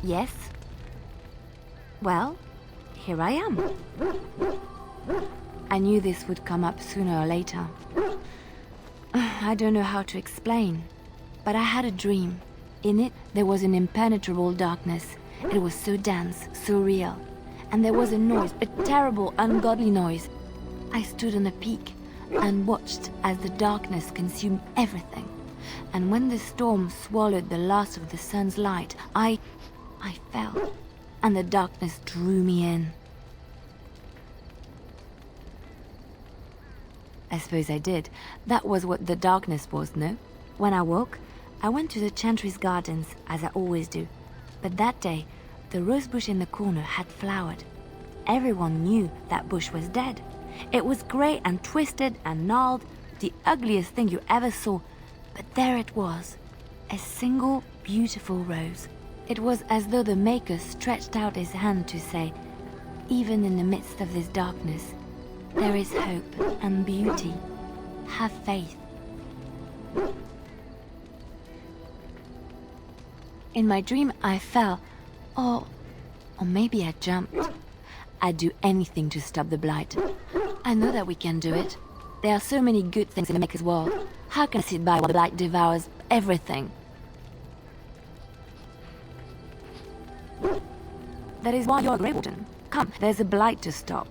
Yes? Well, here I am. I knew this would come up sooner or later. I don't know how to explain, but I had a dream. In it, there was an impenetrable darkness. It was so dense, so real. And there was a noise, a terrible, ungodly noise. I stood on a peak and watched as the darkness consumed everything. And when the storm swallowed the last of the sun's light, I fell, and the darkness drew me in. I suppose I did. That was what the darkness was, no? When I woke, I went to the Chantry's gardens, as I always do. But that day, the rose bush in the corner had flowered. Everyone knew that bush was dead. It was grey and twisted and gnarled, the ugliest thing you ever saw. But there it was, a single beautiful rose. It was as though the Maker stretched out his hand to say, even in the midst of this darkness, there is hope and beauty. Have faith. In my dream, I fell, or maybe I jumped. I'd do anything to stop the blight. I know that we can do it. There are so many good things in the Maker's world. How can I sit by while the blight devours everything? That is why you're a Grey Warden. Come, there's a blight to stop.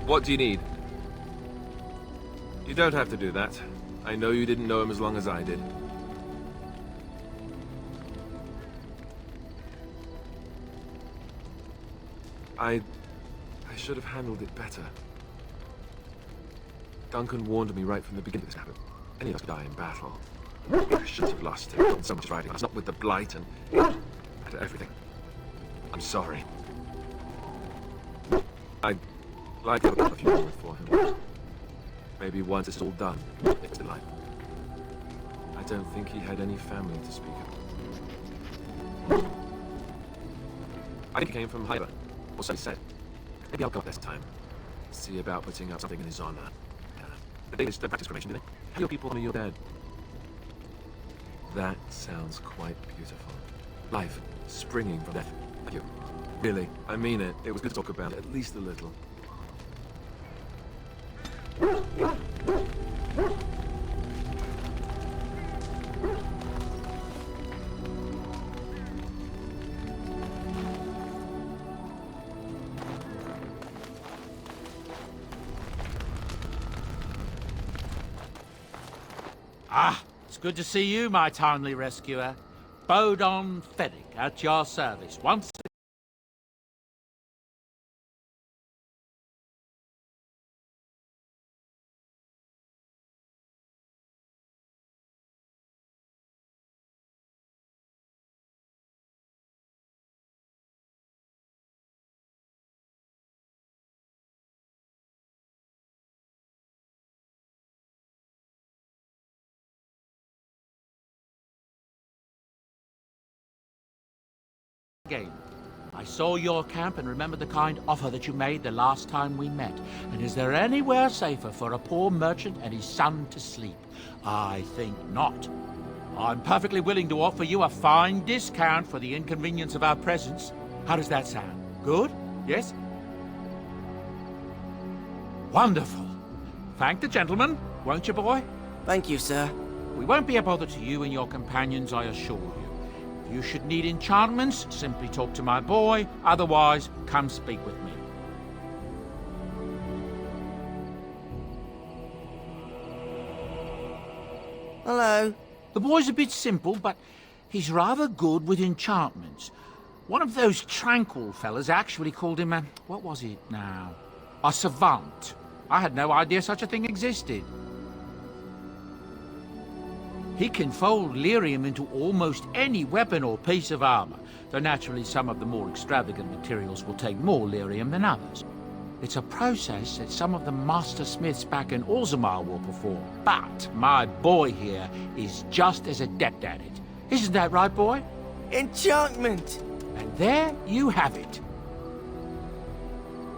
What do you need? You don't have to do that. I know you didn't know him as long as I did. I should have handled it better. Duncan warned me right from the beginning of this happened. Any of us could die in battle. I shouldn't have lost it. So much riding. I was not with the blight and everything. I'm sorry. I'd like to have a few moments for him. Maybe once it's all done, if it's alive. I don't think he had any family to speak of. I think he came from Hyber, or so he said. Maybe I'll go this time. See about putting up something in his honor. The Danish don't practice cremation, do they? How do your people honor your dead? That sounds quite beautiful. Life springing from death. Thank you. Really, I mean it. It was good to talk about it, at least a little. Ah, it's good to see you, my timely rescuer. Bodon Fennick, at your service. Once again. I saw your camp and remembered the kind offer that you made the last time we met. And is there anywhere safer for a poor merchant and his son to sleep? I think not. I'm perfectly willing to offer you a fine discount for the inconvenience of our presence. How does that sound? Good? Yes? Wonderful. Thank the gentleman, won't you, boy? Thank you, sir. We won't be a bother to you and your companions, I assure you. If you should need enchantments, simply talk to my boy. Otherwise, come speak with me. Hello. The boy's a bit simple, but he's rather good with enchantments. One of those tranquil fellas actually called him a... what was it now? A savant. I had no idea such a thing existed. He can fold lyrium into almost any weapon or piece of armor, though naturally some of the more extravagant materials will take more lyrium than others. It's a process that some of the master smiths back in Orzammar will perform, but my boy here is just as adept at it. Isn't that right, boy? Enchantment! And there you have it.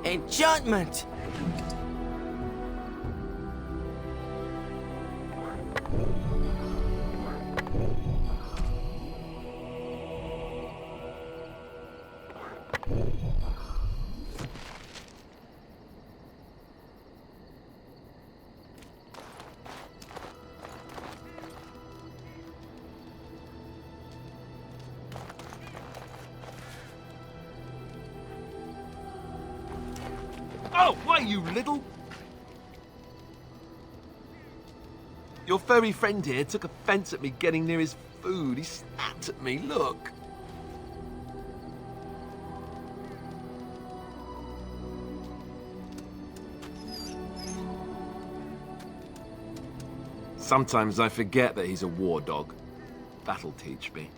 Enchantment! Oh, why, you little... Your furry friend here took offense at me getting near his food. He snapped at me, look. Sometimes I forget that he's a war dog. That'll teach me.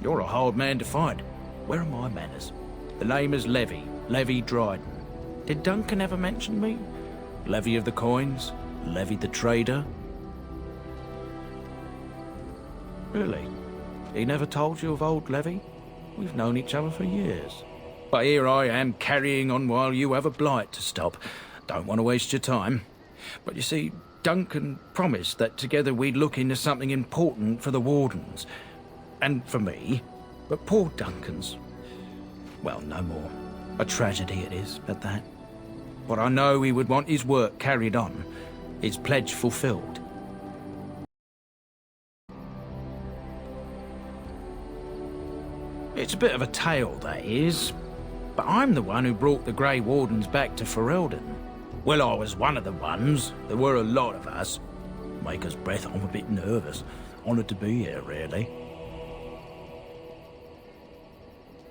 You're a hard man to find. Where are my manners? The name is Levy Dryden. Did Duncan ever mention me? Levy of the coins? Levy the trader? Really? He never told you of old Levy? We've known each other for years. But here I am carrying on while you have a blight to stop. Don't want to waste your time. But you see, Duncan promised that together we'd look into something important for the Wardens. And for me, but poor Duncan's, well, no more. A tragedy it is, at that. But I know he would want his work carried on, his pledge fulfilled. It's a bit of a tale, that is. But I'm the one who brought the Grey Wardens back to Ferelden. Well, I was one of the ones. There were a lot of us. Make us breath, I'm a bit nervous. Honoured to be here, really.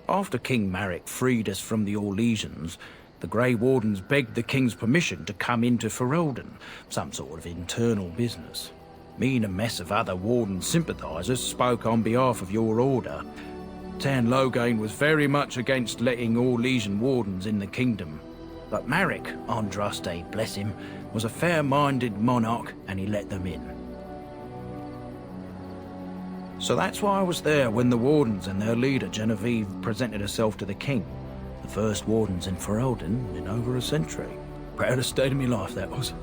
After King Marek freed us from the Orlesians, the Grey Wardens begged the King's permission to come into Ferelden, some sort of internal business. Me and a mess of other Warden sympathisers spoke on behalf of your order. Tan Loghain was very much against letting Orlesian Wardens in the kingdom. But Marek, Andraste, bless him, was a fair-minded monarch and he let them in. So that's why I was there when the Wardens and their leader, Genevieve, presented herself to the King. The first Wardens in Ferelden in over a century. Proudest state of my life, that was.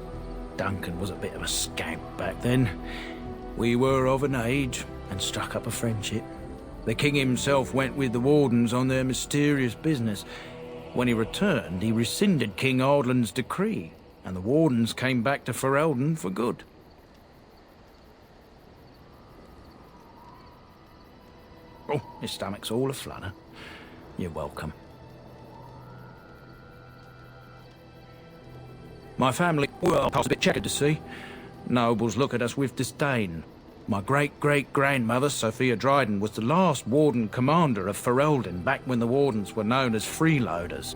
Duncan was a bit of a scamp back then. We were of an age and struck up a friendship. The King himself went with the Wardens on their mysterious business. When he returned, he rescinded King Ardland's decree, and the Wardens came back to Ferelden for good. Oh, my stomach's all aflutter. You're welcome. My family, well, I was a bit checkered to see. Nobles look at us with disdain. My great-great-grandmother, Sophia Dryden, was the last Warden commander of Ferelden back when the Wardens were known as freeloaders.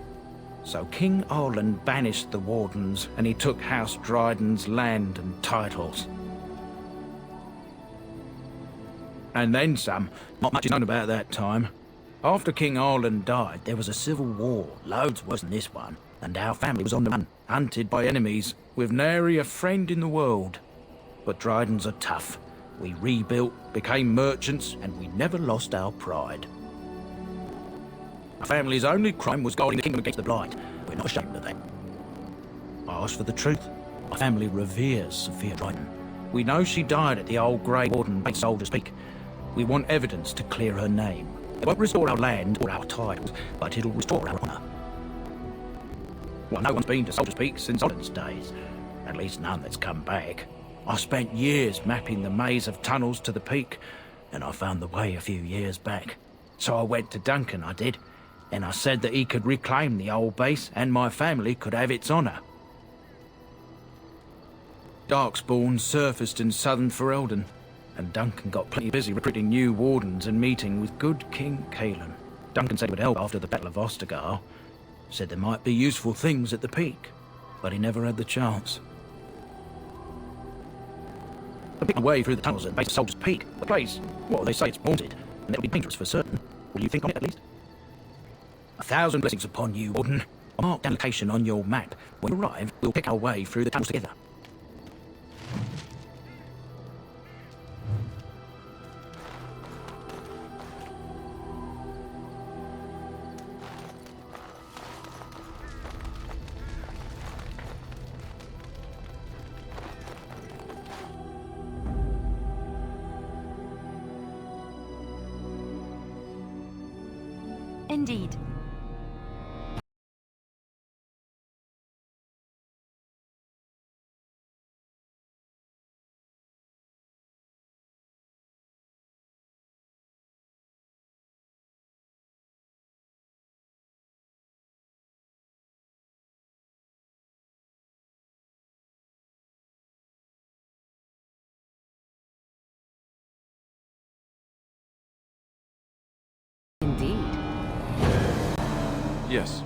So King Arland banished the Wardens, and he took House Dryden's land and titles. And then some. Not much is known about that time. After King Arland died, there was a civil war, loads worse than this one, and our family was on the run, hunted by enemies, with nary a friend in the world. But Drydens are tough. We rebuilt, became merchants, and we never lost our pride. Our family's only crime was guarding the kingdom against the blight. We're not ashamed of that. I ask for the truth. My family reveres Sophia Dryden. We know she died at the old Grey Warden base Soldiers Peak. We want evidence to clear her name. It won't restore our land or our titles, but it'll restore our honour. Well, no one's been to Soldiers Peak since Odin's days. At least none that's come back. I spent years mapping the maze of tunnels to the peak, and I found the way a few years back. So I went to Duncan, I did, and I said that he could reclaim the old base and my family could have its honour. Darkspawn surfaced in southern Ferelden, and Duncan got plenty busy recruiting new Wardens and meeting with good King Caelan. Duncan said he would help after the Battle of Ostergar. Said there might be useful things at the peak, but he never had the chance. I picked my way through the tunnels at the base of Soldiers Peak. The place, well, they say it's haunted, and it'll be dangerous for certain. Will you think on it at least? 1,000 blessings upon you, Warden. I'll mark down location on your map. When we arrive, we'll pick our way through the tunnels together. Indeed. Indeed. Yes.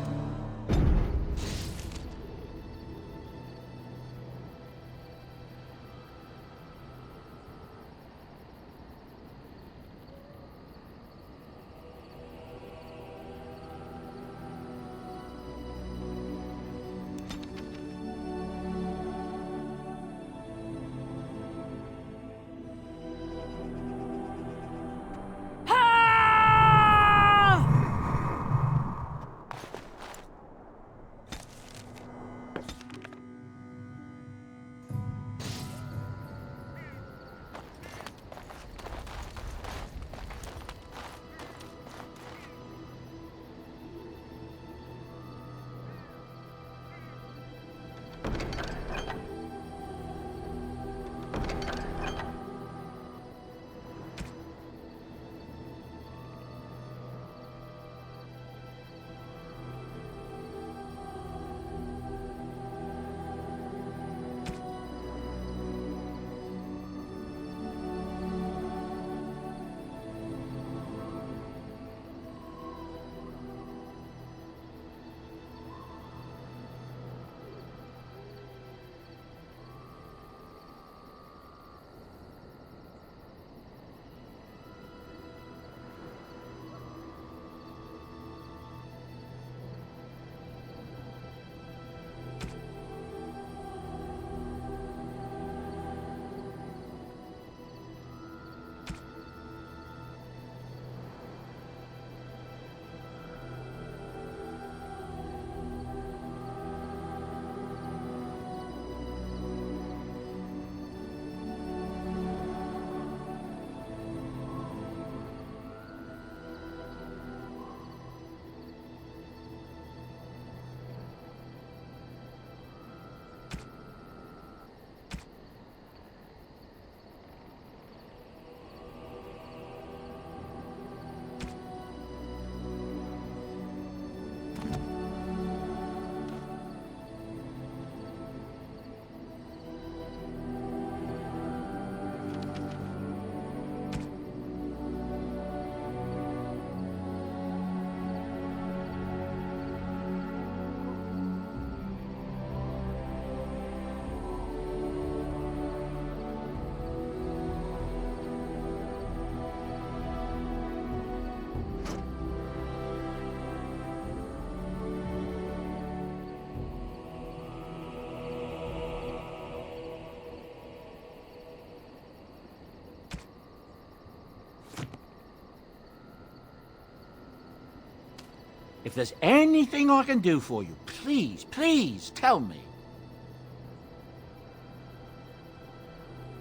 If there's anything I can do for you, please, please tell me.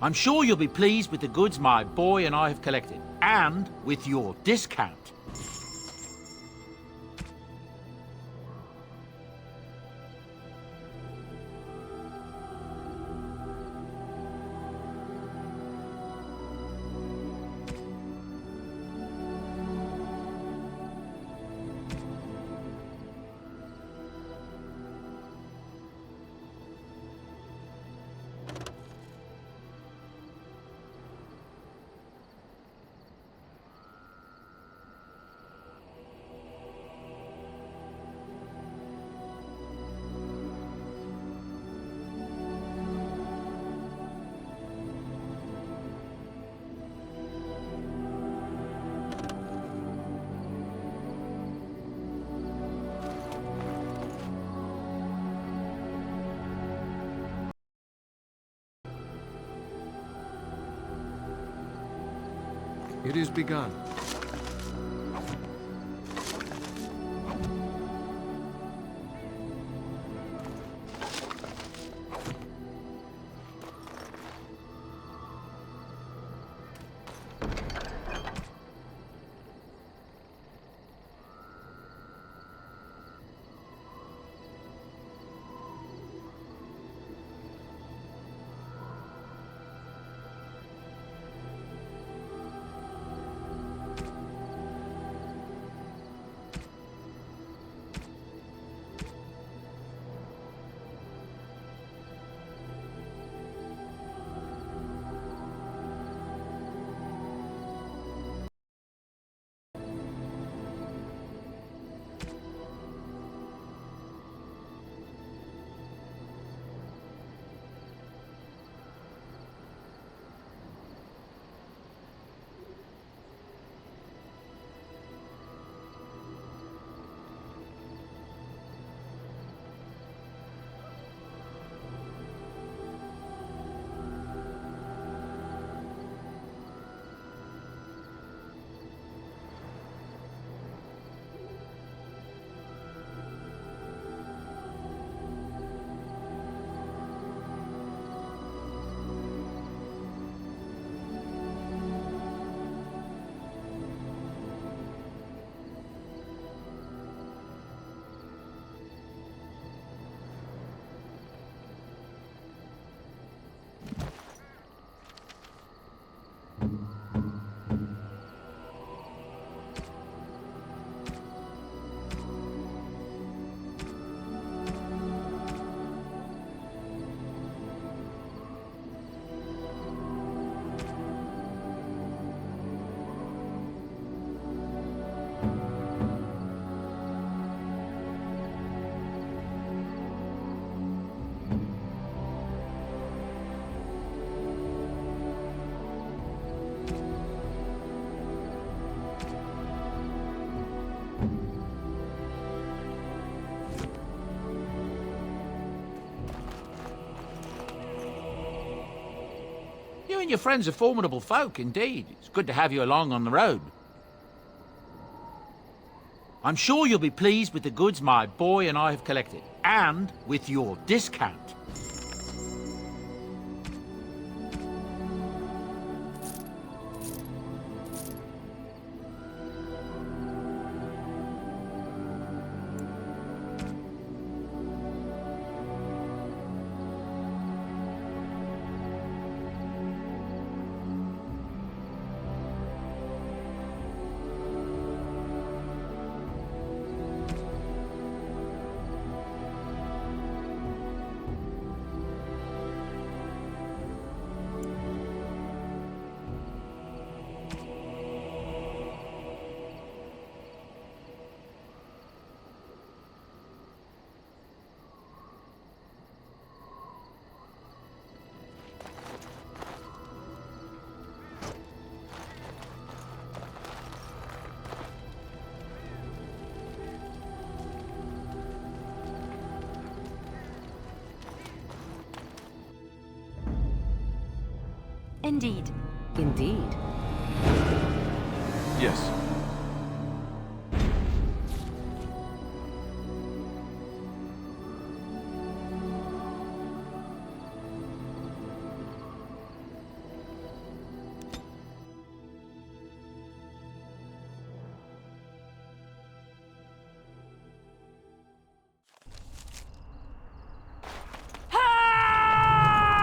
I'm sure you'll be pleased with the goods my boy and I have collected, and with your discount. It is begun. and your friends are formidable folk, indeed. It's good to have you along on the road. I'm sure you'll be pleased with the goods my boy and I have collected, and with your discount. Indeed. Indeed. Yes.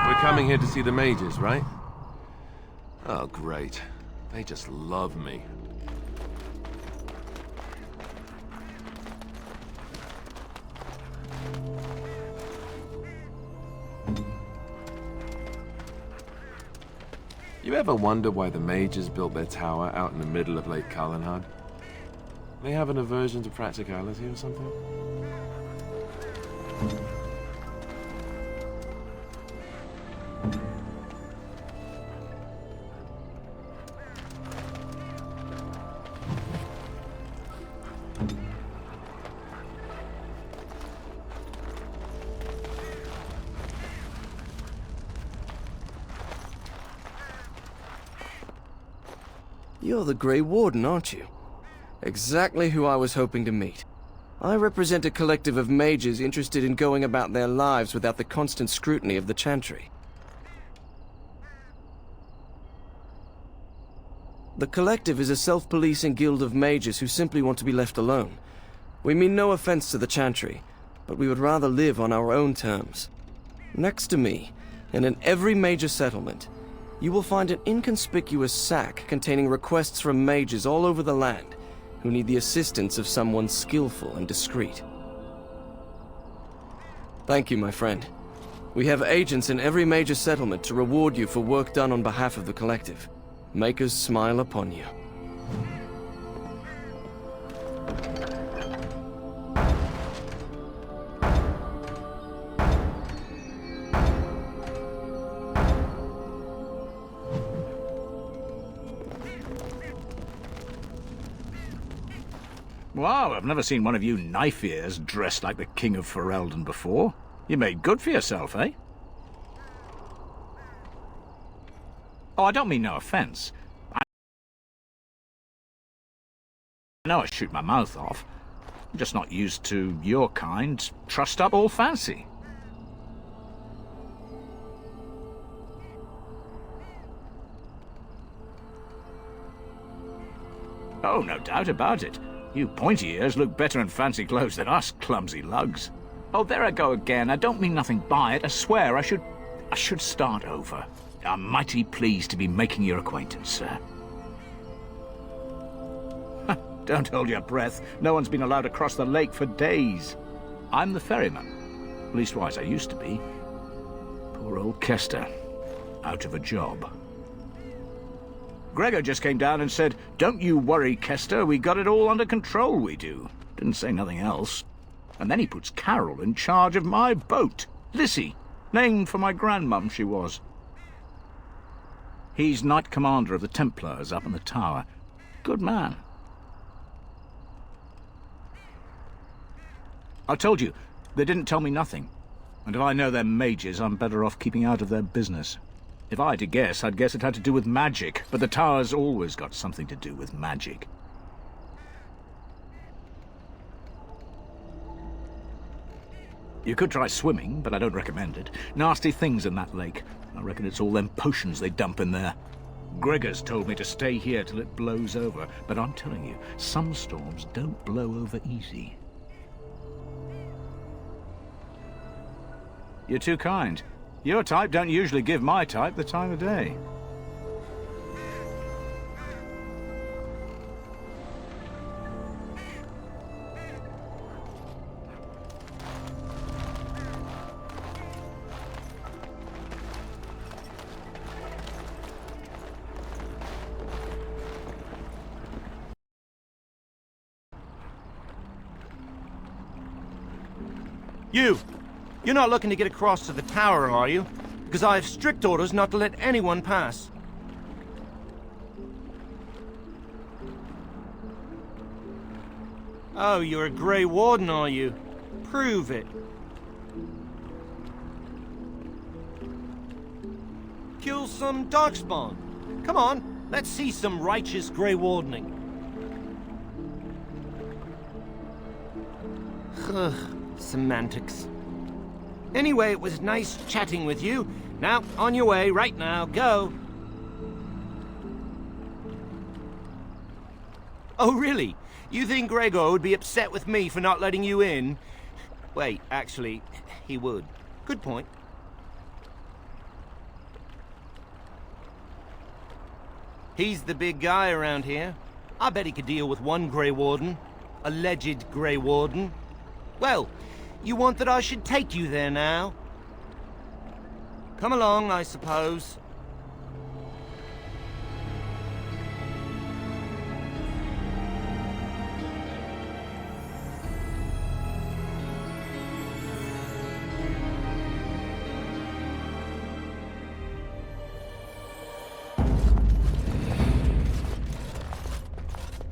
We're coming here to see the mages, right? Oh, great. They just love me. You ever wonder why the mages built their tower out in the middle of Lake Kalanhad? They have an aversion to practicality or something? You're the Grey Warden, aren't you? Exactly who I was hoping to meet. I represent a collective of mages interested in going about their lives without the constant scrutiny of the Chantry. The collective is a self-policing guild of mages who simply want to be left alone. We mean no offense to the Chantry, but we would rather live on our own terms. Next to me, and in every major settlement, you will find an inconspicuous sack containing requests from mages all over the land who need the assistance of someone skillful and discreet. Thank you, my friend. We have agents in every major settlement to reward you for work done on behalf of the collective. Make us smile upon you. Wow, I've never seen one of you knife-ears dressed like the King of Ferelden before. You made good for yourself, eh? Oh, I don't mean no offense. I know I shoot my mouth off. I'm just not used to your kind, trussed up all fancy. Oh, no doubt about it. You pointy ears look better in fancy clothes than us clumsy lugs. Oh, there I go again. I don't mean nothing by it. I swear I should start over. I'm mighty pleased to be making your acquaintance, sir. Don't hold your breath. No one's been allowed across the lake for days. I'm the ferryman. Leastwise, I used to be. Poor old Kester. Out of a job. Gregor just came down and said, "Don't you worry, Kester, we got it all under control, we do." Didn't say nothing else. And then he puts Carol in charge of my boat. Lissy, named for my grandmum she was. He's Knight Commander of the Templars up in the tower. Good man. I told you, they didn't tell me nothing. And if I know they're mages, I'm better off keeping out of their business. If I had to guess, I'd guess it had to do with magic, but the tower's always got something to do with magic. You could try swimming, but I don't recommend it. Nasty things in that lake. I reckon it's all them potions they dump in there. Gregor's told me to stay here till it blows over, but I'm telling you, some storms don't blow over easy. You're too kind. Your type don't usually give my type the time of day. You're not looking to get across to the tower, are you? Because I have strict orders not to let anyone pass. Oh, you're a Grey Warden, are you? Prove it. Kill some Darkspawn. Come on, let's see some righteous Grey Wardening. Ugh, semantics. Anyway, it was nice chatting with you. Now, on your way, right now, go. Oh, really? You think Gregor would be upset with me for not letting you in? Wait, actually, he would. Good point. He's the big guy around here. I bet he could deal with one Grey Warden. Alleged Grey Warden. Well, you want that I should take you there now? Come along, I suppose.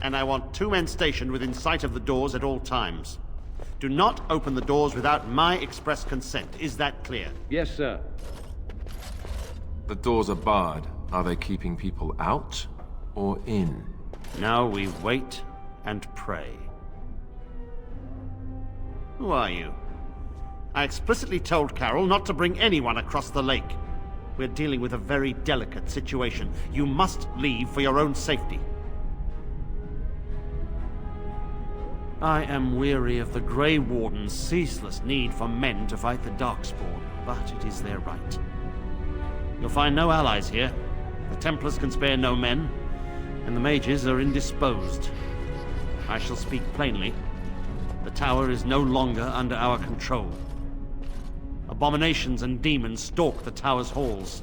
And I want 2 men stationed within sight of the doors at all times. Do not open the doors without my express consent. Is that clear? Yes, sir. The doors are barred. Are they keeping people out or in? Now we wait and pray. Who are you? I explicitly told Carol not to bring anyone across the lake. We're dealing with a very delicate situation. You must leave for your own safety. I am weary of the Grey Warden's ceaseless need for men to fight the Darkspawn, but it is their right. You'll find no allies here. The Templars can spare no men, and the mages are indisposed. I shall speak plainly. The tower is no longer under our control. Abominations and demons stalk the tower's halls.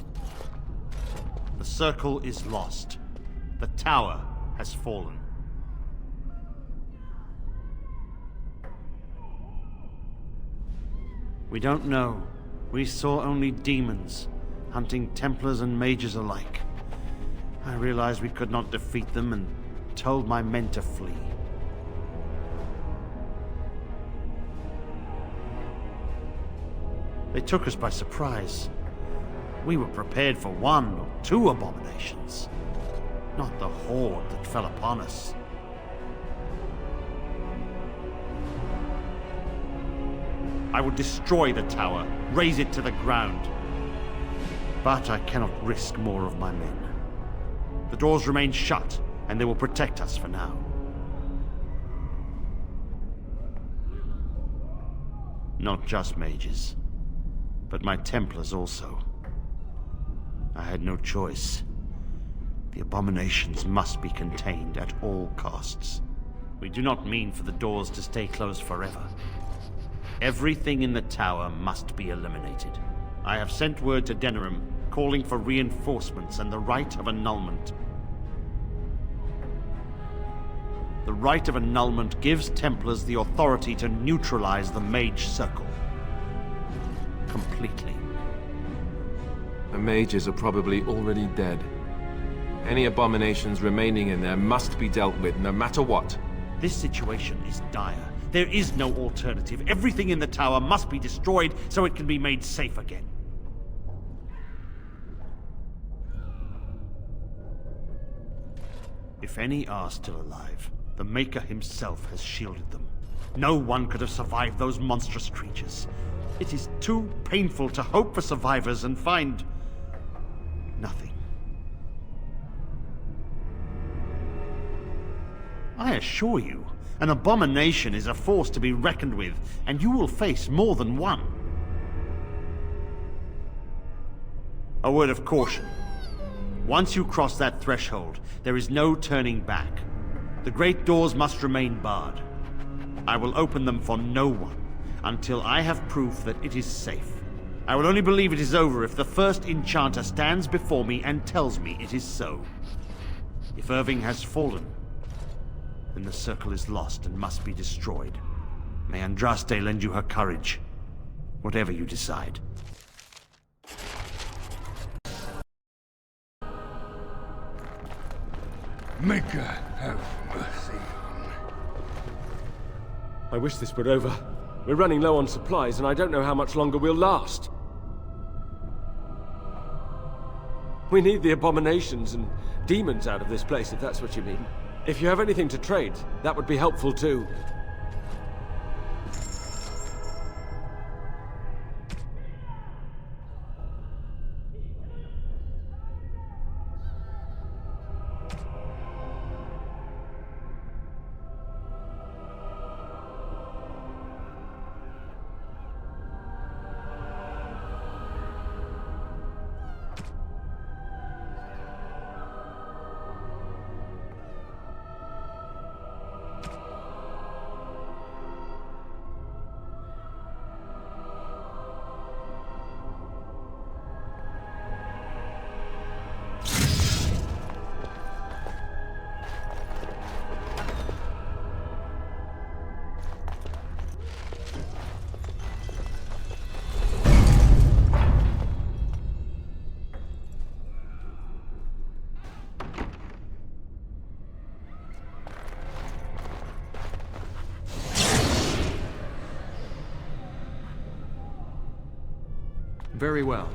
The circle is lost. The tower has fallen. We don't know. We saw only demons, hunting Templars and mages alike. I realized we could not defeat them and told my men to flee. They took us by surprise. We were prepared for 1 or 2 abominations, not the horde that fell upon us. I would destroy the tower, raze it to the ground. But I cannot risk more of my men. The doors remain shut, and they will protect us for now. Not just mages, but my Templars also. I had no choice. The abominations must be contained at all costs. We do not mean for the doors to stay closed forever. Everything in the tower must be eliminated. I have sent word to Gethnarel, calling for reinforcements and the right of annulment. The right of annulment gives Templars the authority to neutralize the Mage Circle. Completely. The mages are probably already dead. Any abominations remaining in there must be dealt with, no matter what. This situation is dire. There is no alternative. Everything in the tower must be destroyed so it can be made safe again. If any are still alive, the Maker himself has shielded them. No one could have survived those monstrous creatures. It is too painful to hope for survivors and find nothing. I assure you, an abomination is a force to be reckoned with, and you will face more than one. A word of caution. Once you cross that threshold, there is no turning back. The great doors must remain barred. I will open them for no one until I have proof that it is safe. I will only believe it is over if the first enchanter stands before me and tells me it is so. If Irving has fallen, then the circle is lost and must be destroyed. May Andraste lend you her courage, whatever you decide. Maker have mercy. I wish this were over. We're running low on supplies, and I don't know how much longer we'll last. We need the abominations and demons out of this place, if that's what you mean. If you have anything to trade, that would be helpful too. Very well.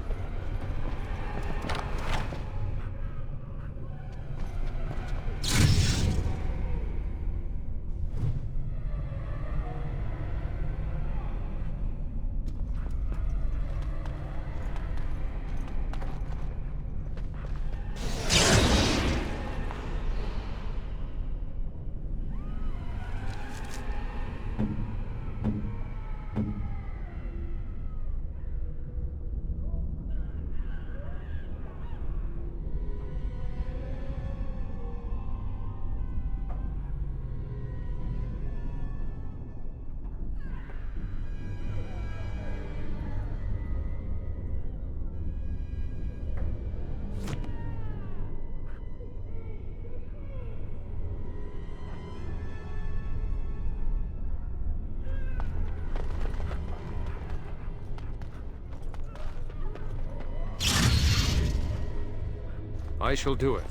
I shall do it.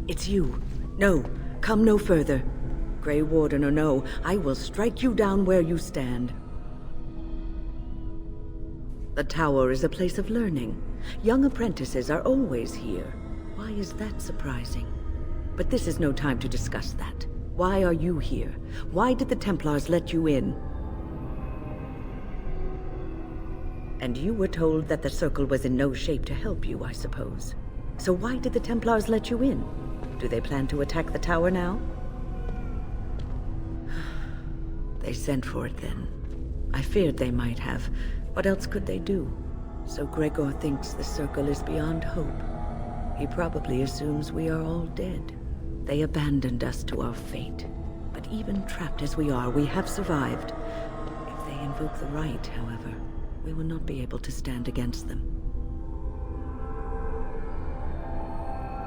It's you. No, come no further. Grey Warden or no, I will strike you down where you stand. The tower is a place of learning. Young apprentices are always here. Why is that surprising? But this is no time to discuss that. Why are you here? Why did the Templars let you in? And you were told that the Circle was in no shape to help you, I suppose. So why did the Templars let you in? Do they plan to attack the tower now? They sent for it then. I feared they might have. What else could they do? So Gregor thinks the Circle is beyond hope. He probably assumes we are all dead. They abandoned us to our fate. But even trapped as we are, we have survived. If they invoke the right, however, we will not be able to stand against them.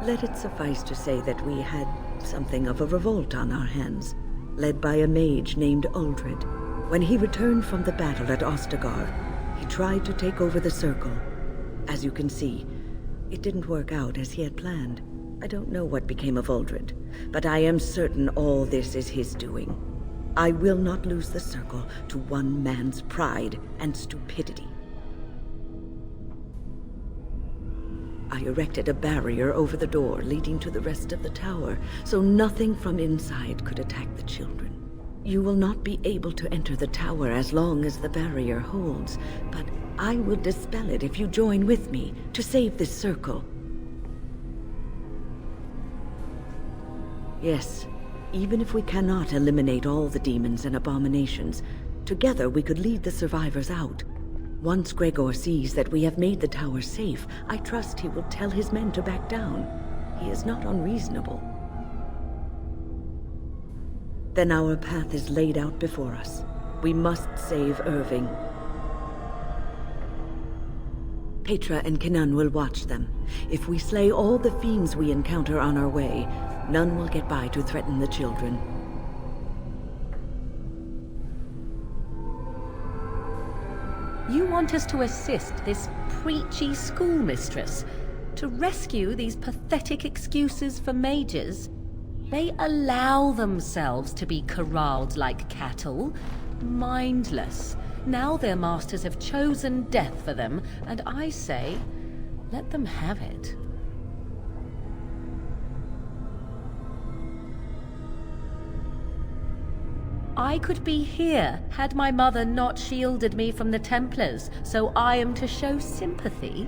Let it suffice to say that we had something of a revolt on our hands, led by a mage named Uldred. When he returned from the battle at Ostagar, he tried to take over the Circle. As you can see, it didn't work out as he had planned. I don't know what became of Uldred, but I am certain all this is his doing. I will not lose the Circle to one man's pride and stupidity. I erected a barrier over the door leading to the rest of the tower, so nothing from inside could attack the children. You will not be able to enter the tower as long as the barrier holds, but I will dispel it if you join with me to save this Circle. Yes, even if we cannot eliminate all the demons and abominations, together we could lead the survivors out. Once Gregor sees that we have made the tower safe, I trust he will tell his men to back down. He is not unreasonable. Then our path is laid out before us. We must save Irving. Petra and Kenan will watch them. If we slay all the fiends we encounter on our way, none will get by to threaten the children. You want us to assist this preachy schoolmistress to rescue these pathetic excuses for mages? They allow themselves to be corralled like cattle, mindless. Now their masters have chosen death for them, and I say, let them have it. I could be here had my mother not shielded me from the Templars, so I am to show sympathy.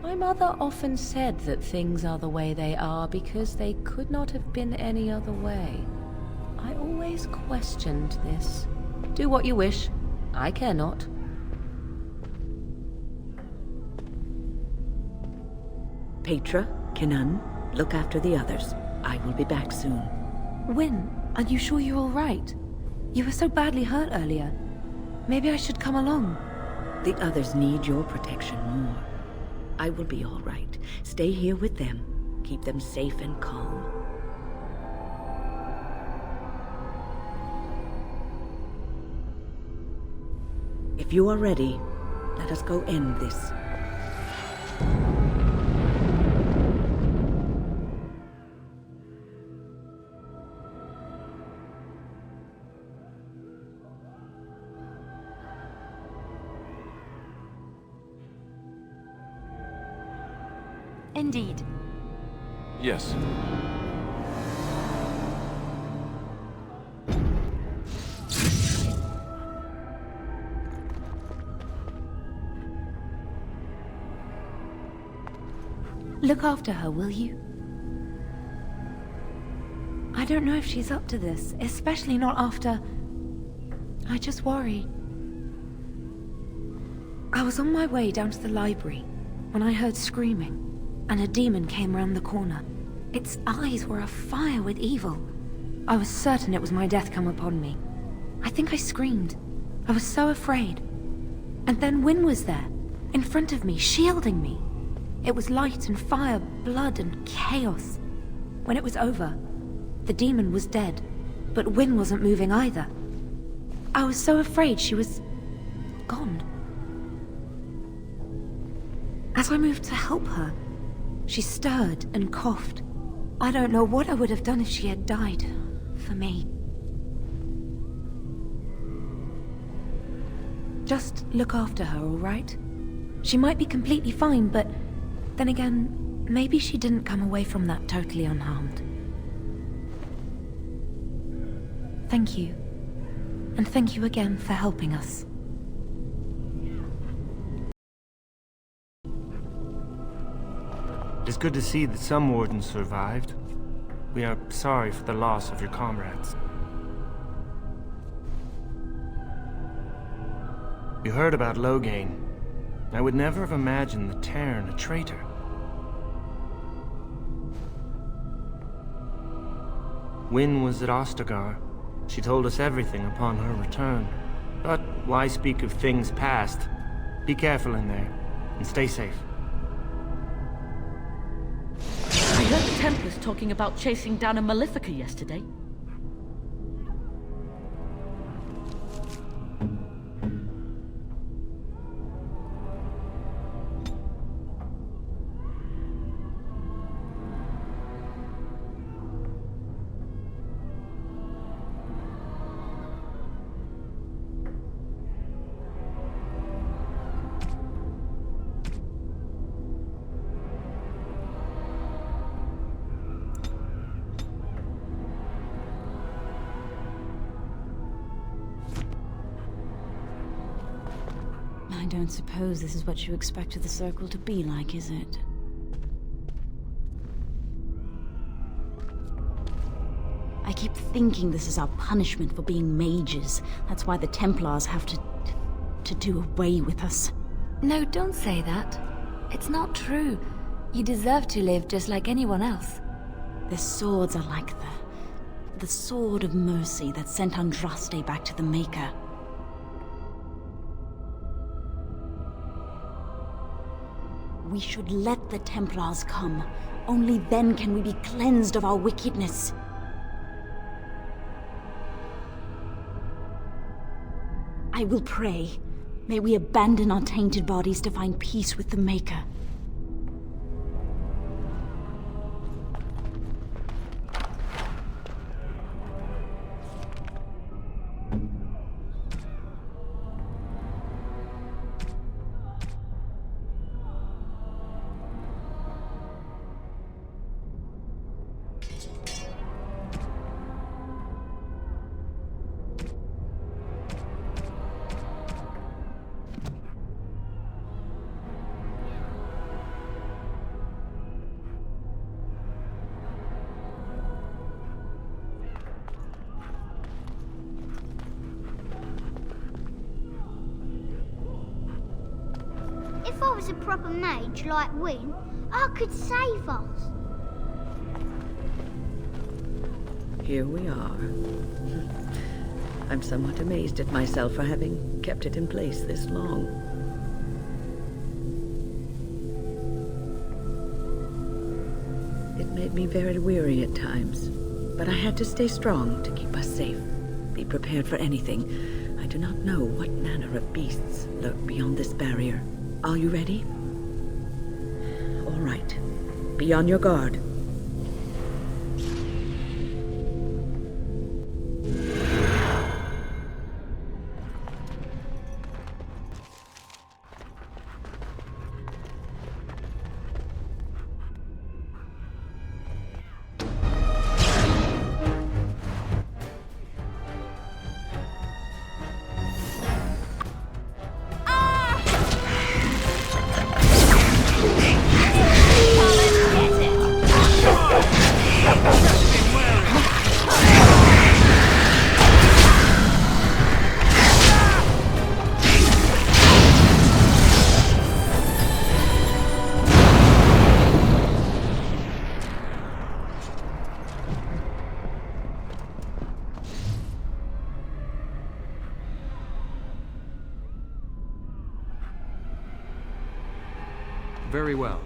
My mother often said that things are the way they are because they could not have been any other way. I always questioned this. Do what you wish. I care not. Petra, Kenan, look after the others. I will be back soon. Wyn, are you sure you're all right? You were so badly hurt earlier. Maybe I should come along. The others need your protection more. I will be all right. Stay here with them. Keep them safe and calm. If you are ready, let us go end this. Indeed. Yes. Look after her, will you? I don't know if she's up to this, especially not after... I just worry. I was on my way down to the library when I heard screaming, and a demon came round the corner. Its eyes were afire with evil. I was certain it was my death come upon me. I think I screamed. I was so afraid. And then Wyn was there, in front of me, shielding me. It was light and fire, blood and chaos. When it was over, the demon was dead, but Wyn wasn't moving either. I was so afraid she was... gone. As I moved to help her, she stirred and coughed. I don't know what I would have done if she had died. For me. Just look after her, all right? She might be completely fine, but then again, maybe she didn't come away from that totally unharmed. Thank you. And thank you again for helping us. It is good to see that some wardens survived. We are sorry for the loss of your comrades. We heard about Loghain. I would never have imagined the Terran a traitor. Wynne was at Ostagar. She told us everything upon her return. But why speak of things past? Be careful in there, and stay safe. I heard the Templars talking about chasing down a Malefica yesterday. I don't suppose this is what you expected the Circle to be like, is it? I keep thinking this is our punishment for being mages. That's why the Templars have to do away with us. No, don't say that. It's not true. You deserve to live just like anyone else. Their swords are like the sword of mercy that sent Andraste back to the Maker. We should let the Templars come. Only then can we be cleansed of our wickedness. I will pray. May we abandon our tainted bodies to find peace with the Maker. If I was a proper mage like Wynne, I could save us. Here we are. I'm somewhat amazed at myself for having kept it in place this long. It made me very weary at times, but I had to stay strong to keep us safe. Be prepared for anything. I do not know what manner of beasts lurk beyond this barrier. Are you ready? All right. Be on your guard. Very well.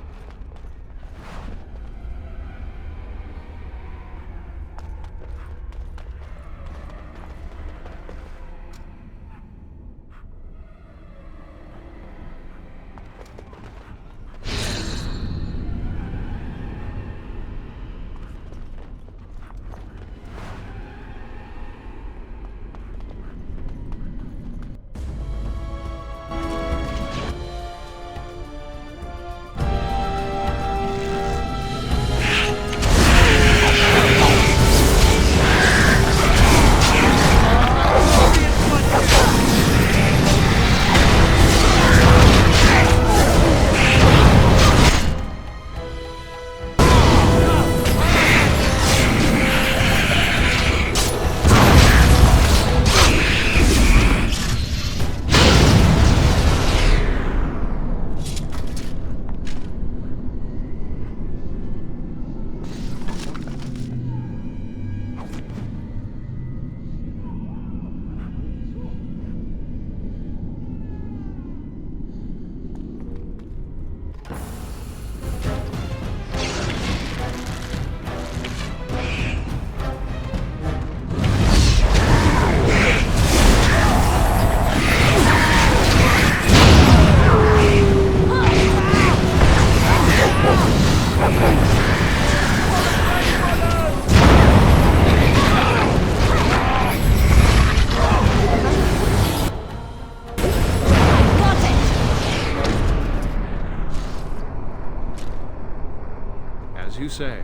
say?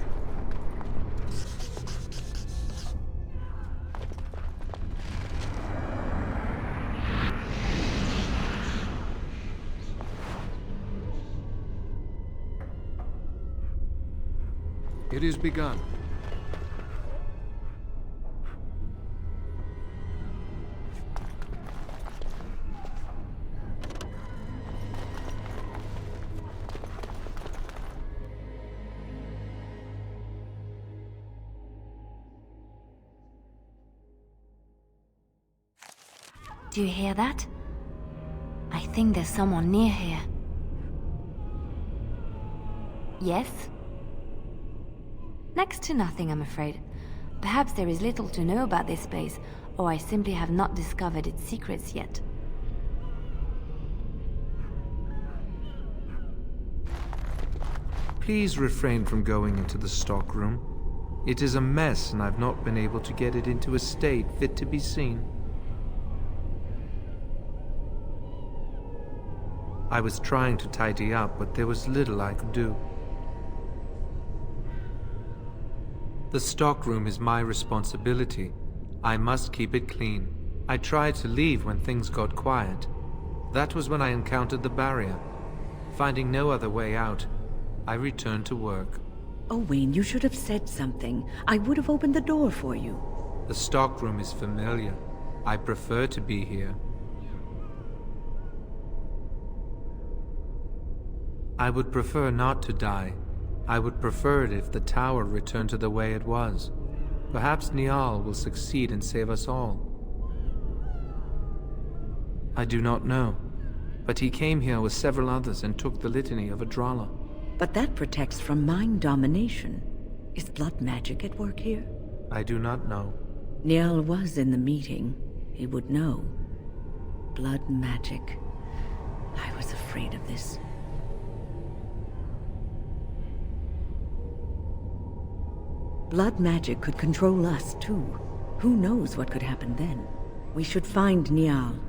It is begun. Do you hear that? I think there's someone near here. Yes? Next to nothing, I'm afraid. Perhaps there is little to know about this place, or I simply have not discovered its secrets yet. Please refrain from going into the stockroom. It is a mess, and I've not been able to get it into a state fit to be seen. I was trying to tidy up, but there was little I could do. The stockroom is my responsibility. I must keep it clean. I tried to leave when things got quiet. That was when I encountered the barrier. Finding no other way out, I returned to work. Owain, you should have said something. I would have opened the door for you. The stockroom is familiar. I prefer to be here. I would prefer not to die. I would prefer it if the tower returned to the way it was. Perhaps Niall will succeed and save us all. I do not know, but he came here with several others and took the litany of Adralla. But that protects from mind domination. Is blood magic at work here? I do not know. Niall was in the meeting. He would know. Blood magic. I was afraid of this. Blood magic could control us, too. Who knows what could happen then? We should find Niall.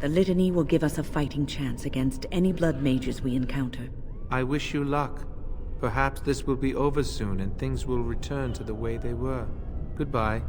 The litany will give us a fighting chance against any blood mages we encounter. I wish you luck. Perhaps this will be over soon and things will return to the way they were. Goodbye.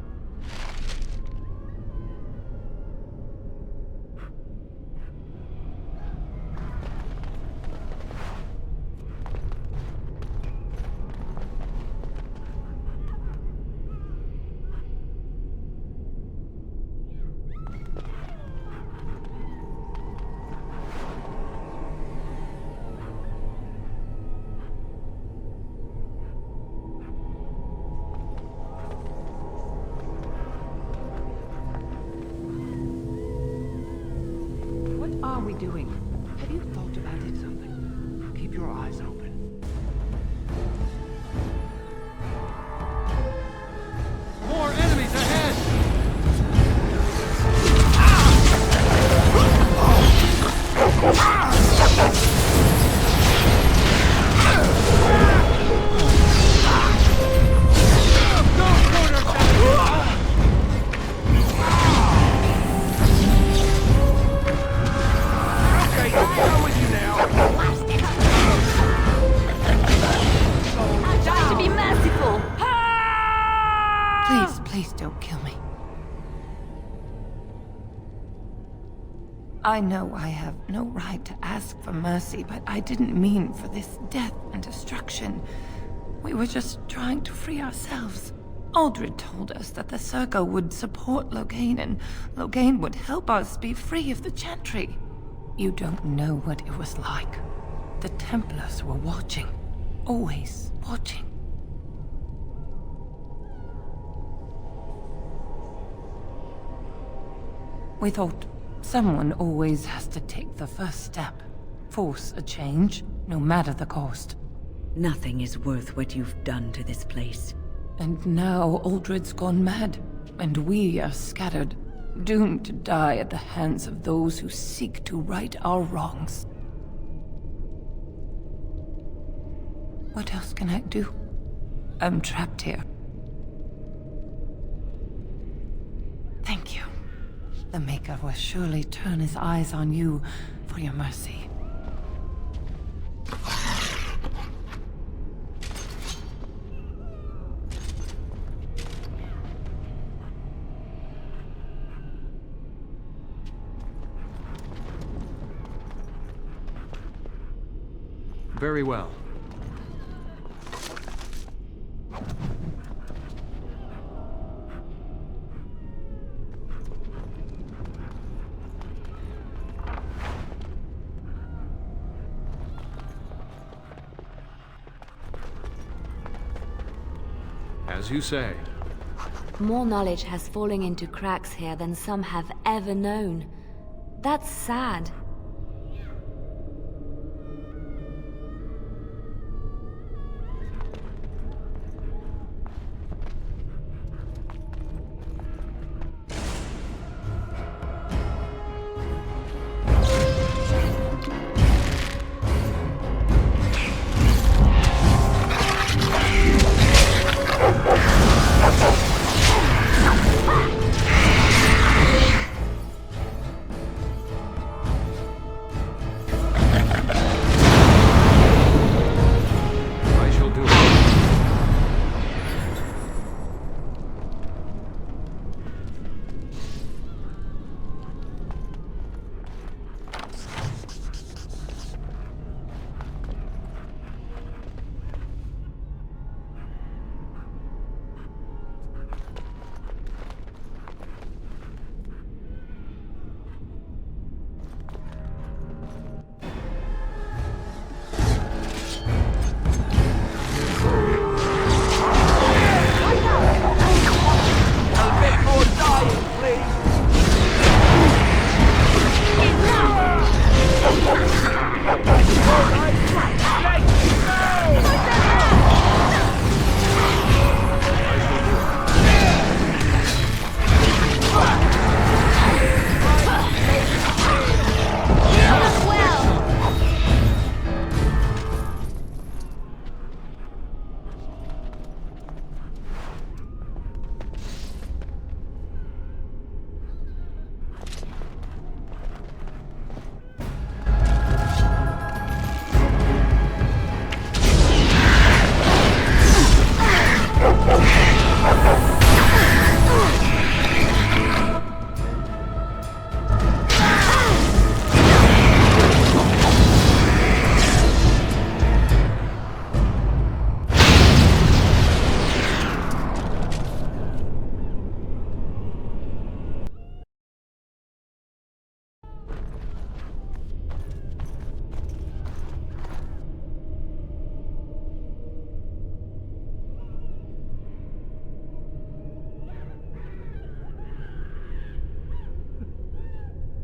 What are we doing? Have you thought about it something? Keep your eyes open. More enemies ahead! Please don't kill me. I know I have no right to ask for mercy, but I didn't mean for this death and destruction. We were just trying to free ourselves. Aldred told us that the Circle would support Loghain, and Loghain would help us be free of the Chantry. You don't know what it was like. The Templars were watching. Always watching. We thought someone always has to take the first step. Force a change, no matter the cost. Nothing is worth what you've done to this place. And now Aldred's gone mad, and we are scattered, doomed to die at the hands of those who seek to right our wrongs. What else can I do? I'm trapped here. Thank you. The Maker will surely turn his eyes on you for your mercy. Very well. As you say. More knowledge has fallen into cracks here than some have ever known. That's sad.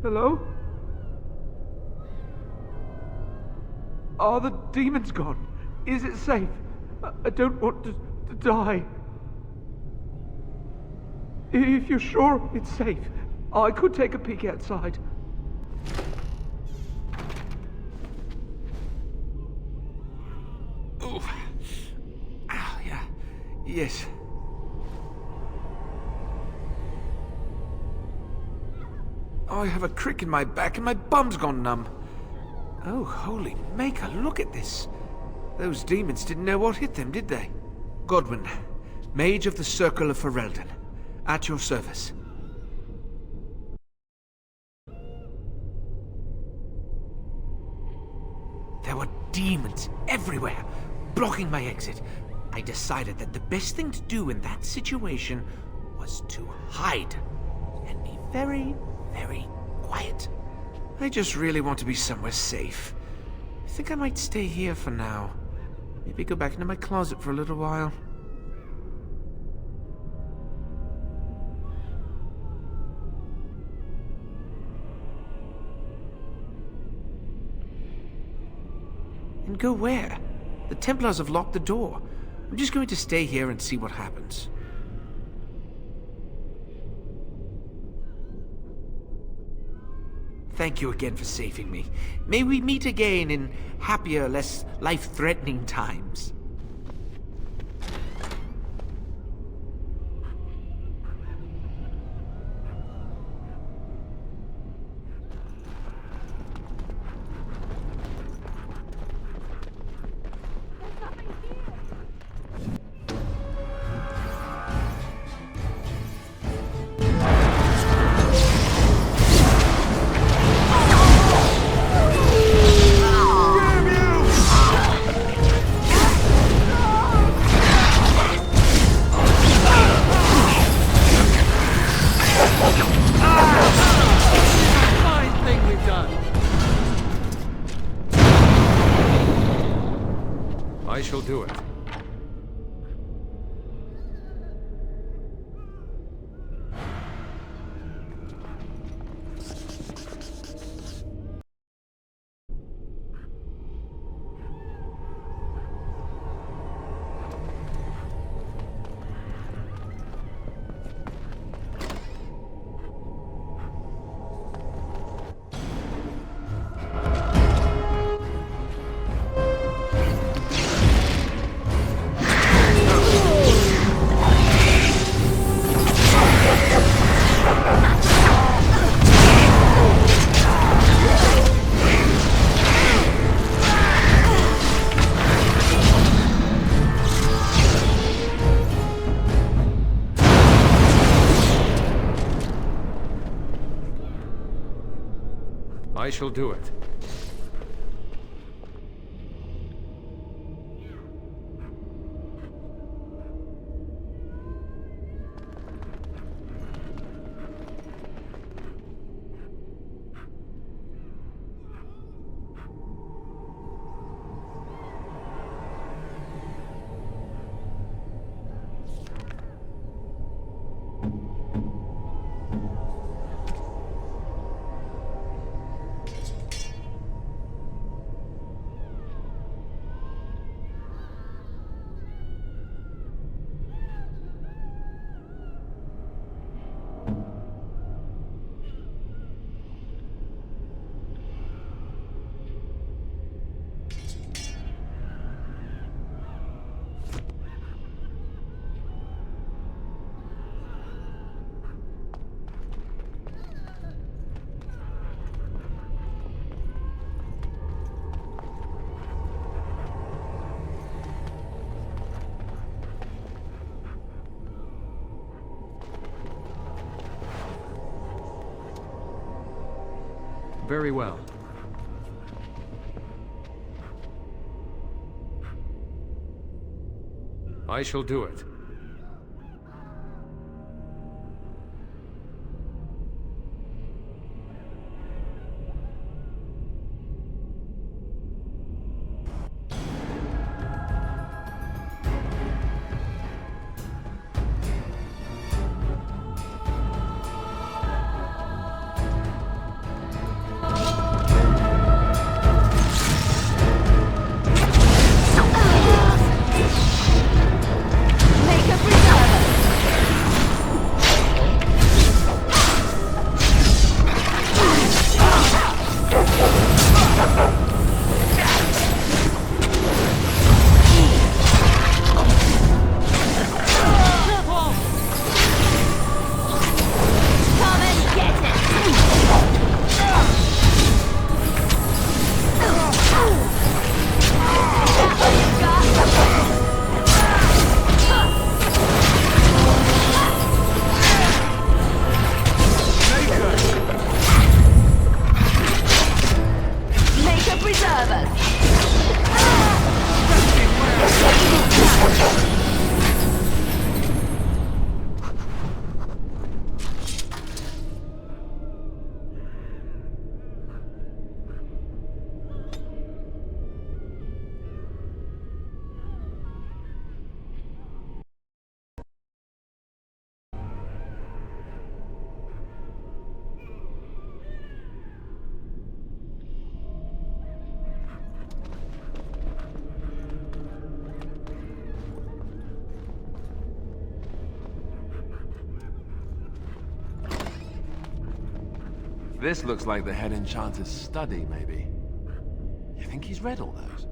Hello? Are the demons gone? Is it safe? I don't want to die. If you're sure it's safe, I could take a peek outside. Ooh. Ah, yeah. Yes. I have a crick in my back and my bum's gone numb. Oh, holy maker, look at this. Those demons didn't know what hit them, did they? Godwin, Mage of the Circle of Ferelden, at your service. There were demons everywhere, blocking my exit. I decided that the best thing to do in that situation was to hide and be very, very quiet. I just really want to be somewhere safe. I think I might stay here for now. Maybe go back into my closet for a little while. And go where? The Templars have locked the door. I'm just going to stay here and see what happens. Thank you again for saving me. May we meet again in happier, less life-threatening times. I shall do it. Very well. I shall do it. This looks like the head enchanter's study, maybe. You think he's read all those?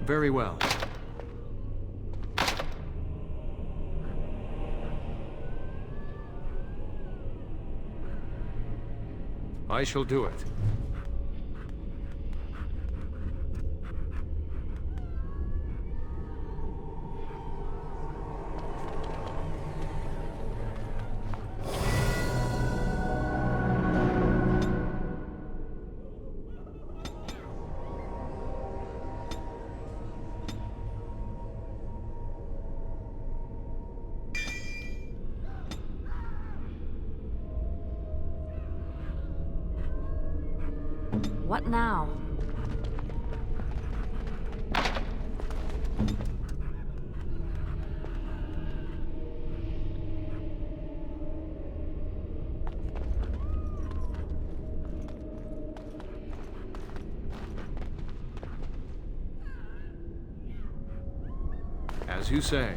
Very well. I shall do it. What now? As you say.